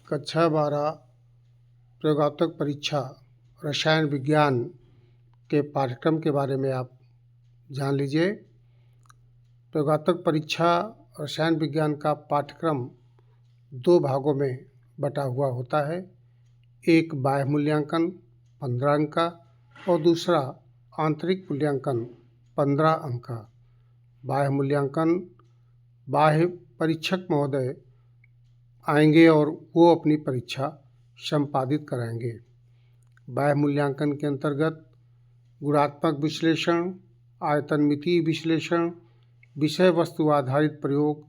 कक्षा 12 प्रयोगात्मक परीक्षा रसायन विज्ञान के पाठ्यक्रम के बारे में आप जान लीजिए। प्रयोगात्मक परीक्षा रसायन विज्ञान का पाठ्यक्रम 2 भागों में बटा हुआ होता है। एक बाह्य मूल्यांकन 15 अंक का और दूसरा आंतरिक मूल्यांकन 15 अंक का। बाह्य मूल्यांकन बाह्य परीक्षक महोदय आएंगे और वो अपनी परीक्षा संपादित कराएंगे। बाह्य मूल्यांकन के अंतर्गत गुणात्मक विश्लेषण, आयतनमितीय विश्लेषण, विषय वस्तु आधारित प्रयोग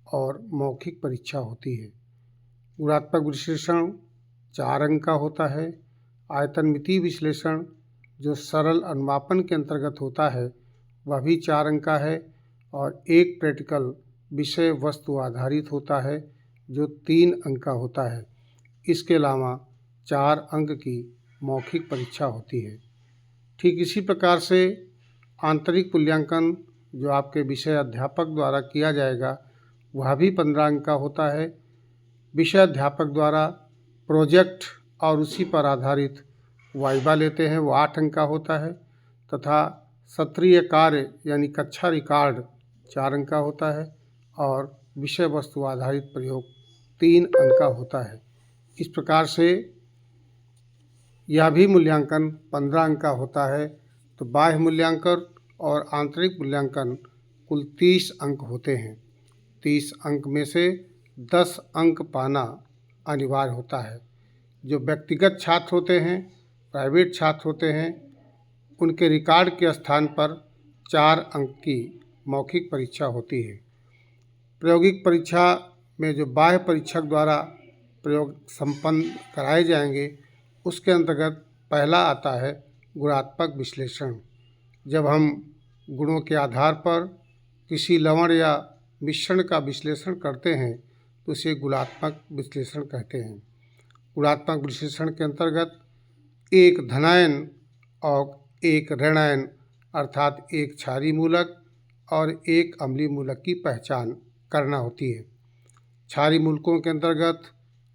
और मौखिक परीक्षा होती है। गुणात्मक विश्लेषण 4 अंक का होता है। आयतनमितीय विश्लेषण जो सरल अनुमापन के अंतर्गत होता है वह भी 4 अंक का है और एक प्रैक्टिकल विषय वस्तु आधारित होता है जो 3 अंक का होता है। इसके अलावा 4 अंक की मौखिक परीक्षा होती है। ठीक इसी प्रकार से आंतरिक मूल्यांकन जो आपके विषय अध्यापक द्वारा किया जाएगा वह भी 15 अंक का होता है। विषय अध्यापक द्वारा प्रोजेक्ट और उसी पर आधारित वाइवा लेते हैं, वो 8 अंक का होता है तथा सत्रीय कार्य यानी कक्षा रिकॉर्ड 4 अंक का होता है और विषय वस्तु आधारित प्रयोग 3 अंक का होता है। इस प्रकार से यह भी मूल्यांकन 15 अंक का होता है। तो बाह्य मूल्यांकन और आंतरिक मूल्यांकन कुल 30 अंक होते हैं। 30 अंक में से 10 अंक पाना अनिवार्य होता है। जो व्यक्तिगत छात्र होते हैं, प्राइवेट छात्र होते हैं, उनके रिकॉर्ड के स्थान पर 4 अंक की मौखिक परीक्षा होती है। प्रायोगिक परीक्षा में जो बाह्य परीक्षक द्वारा प्रयोग संपन्न कराए जाएंगे उसके अंतर्गत पहला आता है गुणात्मक विश्लेषण। जब हम गुणों के आधार पर किसी लवण या मिश्रण का विश्लेषण करते हैं तो उसे गुणात्मक विश्लेषण कहते हैं। गुणात्मक विश्लेषण के अंतर्गत एक धनायन और एक ऋणायन अर्थात एक क्षारीय मूलक और एक अम्लीय मूलक की पहचान करना होती है। क्षारीय मूलकों के अंतर्गत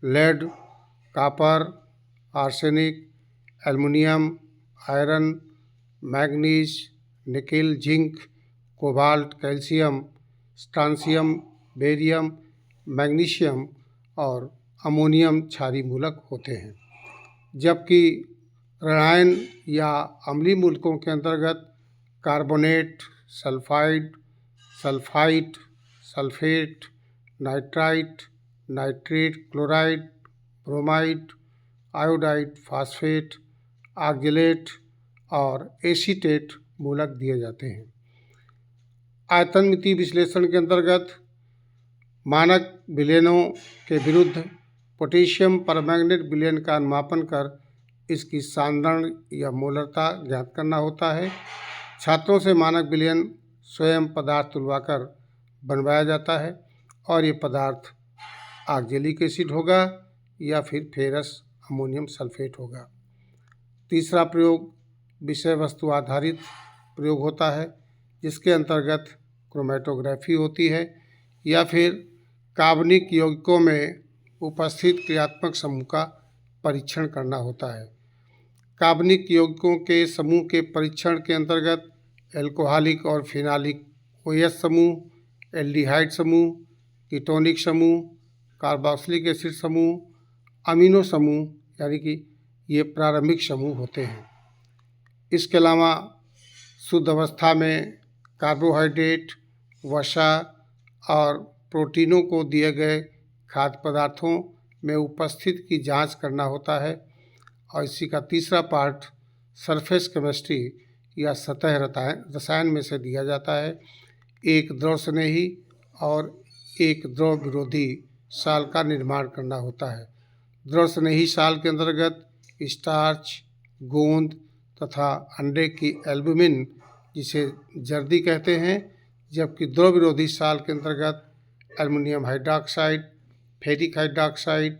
lead, copper, arsenic, aluminium, iron, manganese, nickel, zinc, cobalt, calcium, strontium, barium, magnesium और अमोनियम क्षारीय मूलक होते हैं। जबकि ऋणायन या अम्लीय मूलकों के अंतर्गत carbonate, sulphide, sulphite, sulphate, nitrite, nitrate, chloride, bromide, iodide, phosphate, oxalate और एसीटेट मूलक दिए जाते हैं। आयतनमितीय विश्लेषण के अंतर्गत मानक विलयनों के विरुद्ध पोटेशियम परमैंगनेट विलयन का अनुमापन कर इसकी सांद्रण या मोलरता ज्ञात करना होता है। छात्रों से मानक विलयन स्वयं पदार्थ तुलवाकर बनवाया जाता है और ये पदार्थ ऑक्जेलिक एसिड होगा या फिर फेरस अमोनियम सल्फेट होगा। तीसरा प्रयोग विषय वस्तु आधारित प्रयोग होता है जिसके अंतर्गत क्रोमेटोग्राफी होती है या फिर कार्बनिक यौगिकों में उपस्थित क्रियात्मक समूह का परीक्षण करना होता है। कार्बनिक यौगिकों के समूह के परीक्षण के अंतर्गत एल्कोहलिक और फिनालिक OH समूह, एल्डिहाइड समूह, कीटोनिक समूह, कार्बोक्सिलिक एसिड समूह, अमीनो समूह यानी कि ये प्रारंभिक समूह होते हैं। इसके अलावा शुद्ध अवस्था में कार्बोहाइड्रेट, वसा और प्रोटीनों को दिए गए खाद्य पदार्थों में उपस्थित की जांच करना होता है। और इसी का तीसरा पार्ट सरफेस केमिस्ट्री या सतह रसायन में से दिया जाता है। एक द्रव स्नेही और एक द्रव विरोधी साल का निर्माण करना होता है। द्रव स्नेही साल के अंतर्गत स्टार्च, गोंद तथा अंडे की एल्बुमिन जिसे जर्दी कहते हैं, जबकि द्रव विरोधी साल के अंतर्गत एल्युमिनियम हाइड्रॉक्साइड, फेरिक हाइड्रॉक्साइड,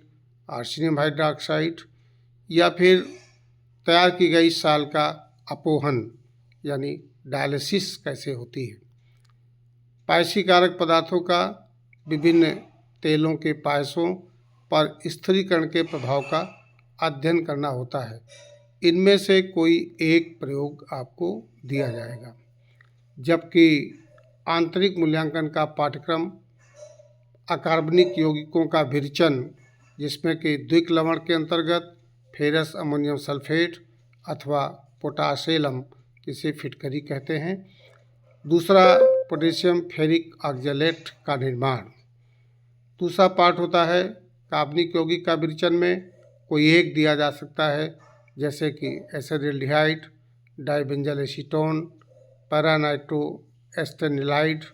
आर्सेनियम हाइड्रॉक्साइड या फिर तैयार की गई साल का अपोहन यानी डायलिसिस कैसे होती है। पायसी कारक पदार्थों का विभिन्न तेलों के पायसों, पर स्थिरीकरण के प्रभाव का अध्ययन करना होता है। इनमें से कोई एक प्रयोग आपको दिया जाएगा। जबकि आंतरिक मूल्यांकन का पाठ्यक्रम अकार्बनिक यौगिकों का विरेचन, जिसमें कि द्विक लवण के अंतर्गत फेरस अमोनियम सल्फेट अथवा पोटासेलम, जिसे फिटकरी कहते हैं, दूसरा पोटेशियम फेरिक ऑक्जेलेट का निर्माण। दूसरा पाठ होता है कार्बनिक यौगिक का विरेचन में कोई एक दिया जा सकता है, जैसे कि एसिडल्डिहाइड, डाइबेंजल एसीटोन, पैरानाइट्रो एस्टेनिलाइड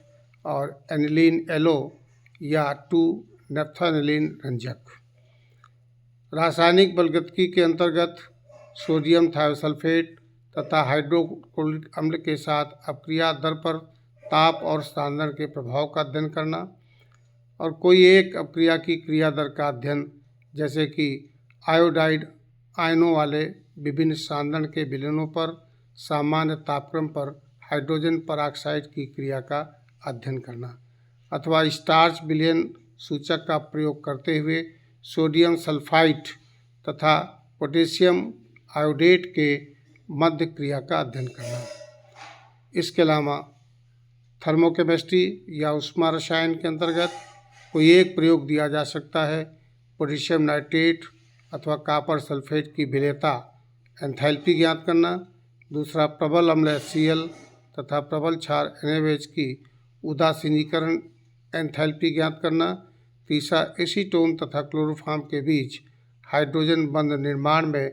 और एनिलीन एलो या 2-नेप्थेनिलीन रंजक। रासायनिक बलगतिकी के अंतर्गत सोडियम थायोसल्फेट तथा हाइड्रोक्लोरिक अम्ल के साथ अपक्रिया दर पर ताप और सांद्रण के प्रभाव का अध्ययन करना, और कोई एक अपक्रिया की क्रिया दर का अध्ययन, जैसे कि आयोडाइड आयनों वाले विभिन्न सांद्रण के विलयनों पर सामान्य तापक्रम पर हाइड्रोजन परऑक्साइड की क्रिया का अध्ययन करना, अथवा स्टार्च विलयन सूचक का प्रयोग करते हुए सोडियम सल्फाइड तथा पोटेशियम आयोडेट के मध्य क्रिया का अध्ययन करना। इसके अलावा थर्मोकेमिस्ट्री या ऊष्मा रसायन के अंतर्गत कोई एक प्रयोग दिया जा सकता है पोटेशियम नाइट्रेट अथवा कॉपर सल्फेट की विलेयता एंथैल्पी ज्ञात करना। दूसरा प्रबल अम्ल HCl तथा प्रबल क्षार NaOH की उदासीनीकरण एंथैल्पी ज्ञात करना। तीसरा एसीटोन तथा क्लोरोफॉर्म के बीच हाइड्रोजन बंध निर्माण में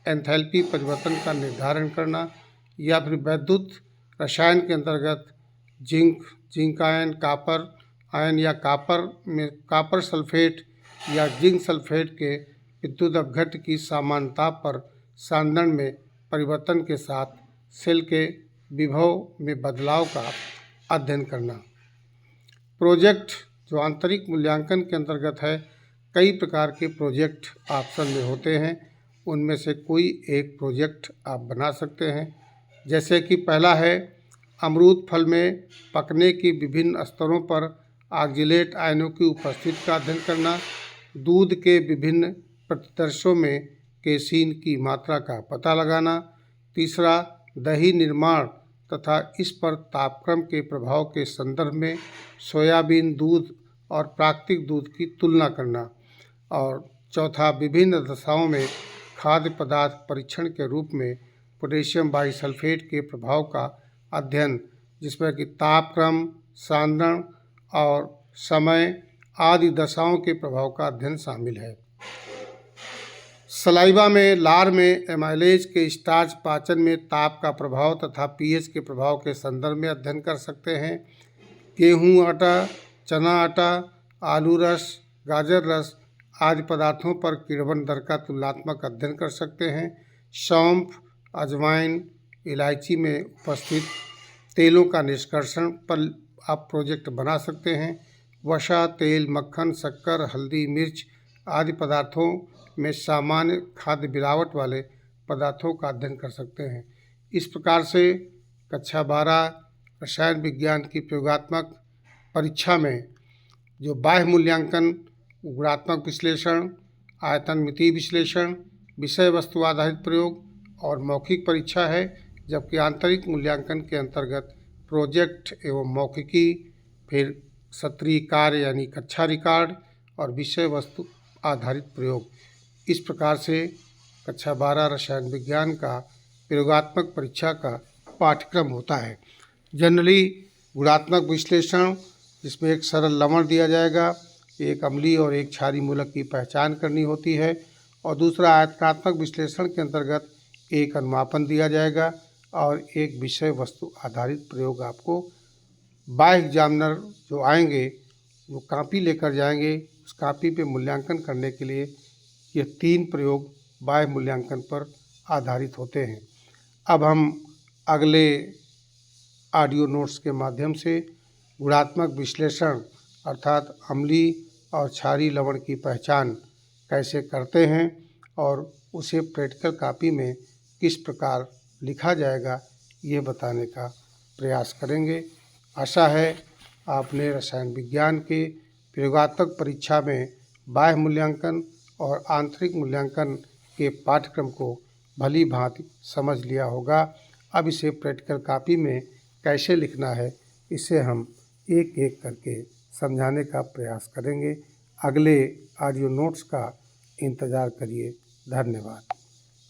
एंथैल्पी परिवर्तन का निर्धारण करना। या फिर वैद्युत रसायन के अंतर्गत जिंक आयन, कॉपर आयन या कॉपर में कॉपर सल्फेट या जिंक सल्फेट के विद्युत अपघट्य की समानता पर सांद्रण में परिवर्तन के साथ सेल के विभव में बदलाव का अध्ययन करना। प्रोजेक्ट जो आंतरिक मूल्यांकन के अंतर्गत है, कई प्रकार के प्रोजेक्ट ऑप्शन में होते हैं। उनमें से कोई एक प्रोजेक्ट आप बना सकते हैं, जैसे कि पहला है अमरूद फल में पकने की विभिन्न स्तरों पर ऑक्जेलेट आयनों की उपस्थिति का अध्ययन करना। दूध के विभिन्न प्रतिदर्शों में केसीन की मात्रा का पता लगाना। तीसरा दही निर्माण तथा इस पर तापक्रम के प्रभाव के संदर्भ में सोयाबीन दूध और प्राकृतिक दूध की तुलना करना। और चौथा विभिन्न दशाओं में खाद्य पदार्थ परीक्षण के रूप में पोटेशियम बाइसल्फेट के प्रभाव का अध्ययन, जिसमें कि तापक्रम, सांद्रण और समय आदि दशाओं के प्रभाव का अध्ययन शामिल है। सलाइवा में लार में एमाइलेज के स्टार्च पाचन में ताप का प्रभाव तथा पीएच के प्रभाव के संदर्भ में अध्ययन कर सकते हैं। गेहूं आटा, चना आटा, आलू रस, गाजर रस आदि पदार्थों पर किण्वन दर का तुलनात्मक अध्ययन कर सकते हैं। सौंफ, अजवाइन, इलायची में उपस्थित तेलों का निष्कर्षण पर आप प्रोजेक्ट बना सकते हैं। वसा, तेल, मक्खन, शक्कर, हल्दी, मिर्च आदि पदार्थों में सामान्य खाद्य मिलावट वाले पदार्थों का अध्ययन कर सकते हैं। इस प्रकार से कक्षा 12 रसायन विज्ञान की प्रयोगात्मक परीक्षा में जो बाह्य मूल्यांकन, गुणात्मक विश्लेषण, आयतन मिति विश्लेषण, विषय वस्तु आधारित प्रयोग और मौखिक परीक्षा है, जबकि आंतरिक मूल्यांकन के अंतर्गत प्रोजेक्ट एवं मौखिकी, फिर सत्रीय कार्य यानी कक्षा रिकॉर्ड और विषय वस्तु आधारित प्रयोग। इस प्रकार से कक्षा 12 रसायन विज्ञान का प्रयोगात्मक परीक्षा का पाठ्यक्रम होता है। जनरली गुणात्मक विश्लेषण, जिसमें एक सरल लवण दिया जाएगा, एक अम्लीय और एक क्षारीय मूलक की पहचान करनी होती है, और दूसरा आयतात्मक विश्लेषण के अंतर्गत एक अनुमापन दिया जाएगा और एक विषय वस्तु आधारित प्रयोग आपको बाह्य एग्जामिनर जो आएंगे वो कापी लेकर जाएंगे। उस कापी पे मूल्यांकन करने के लिए ये 3 प्रयोग बाह्य मूल्यांकन पर आधारित होते हैं। अब हम अगले ऑडियो नोट्स के माध्यम से गुणात्मक विश्लेषण अर्थात अम्लीय और क्षारीय लवण की पहचान कैसे करते हैं और उसे प्रैक्टिकल कापी में किस प्रकार लिखा जाएगा, ये बताने का प्रयास करेंगे। आशा है आपने रसायन विज्ञान के प्रयोगात्मक परीक्षा में बाह्य मूल्यांकन और आंतरिक मूल्यांकन के पाठ्यक्रम को भली भांति समझ लिया होगा। अब इसे प्रैक्टिकल कॉपी में कैसे लिखना है, इसे हम एक एक करके समझाने का प्रयास करेंगे। अगले ऑडियो नोट्स का इंतज़ार करिए। धन्यवाद।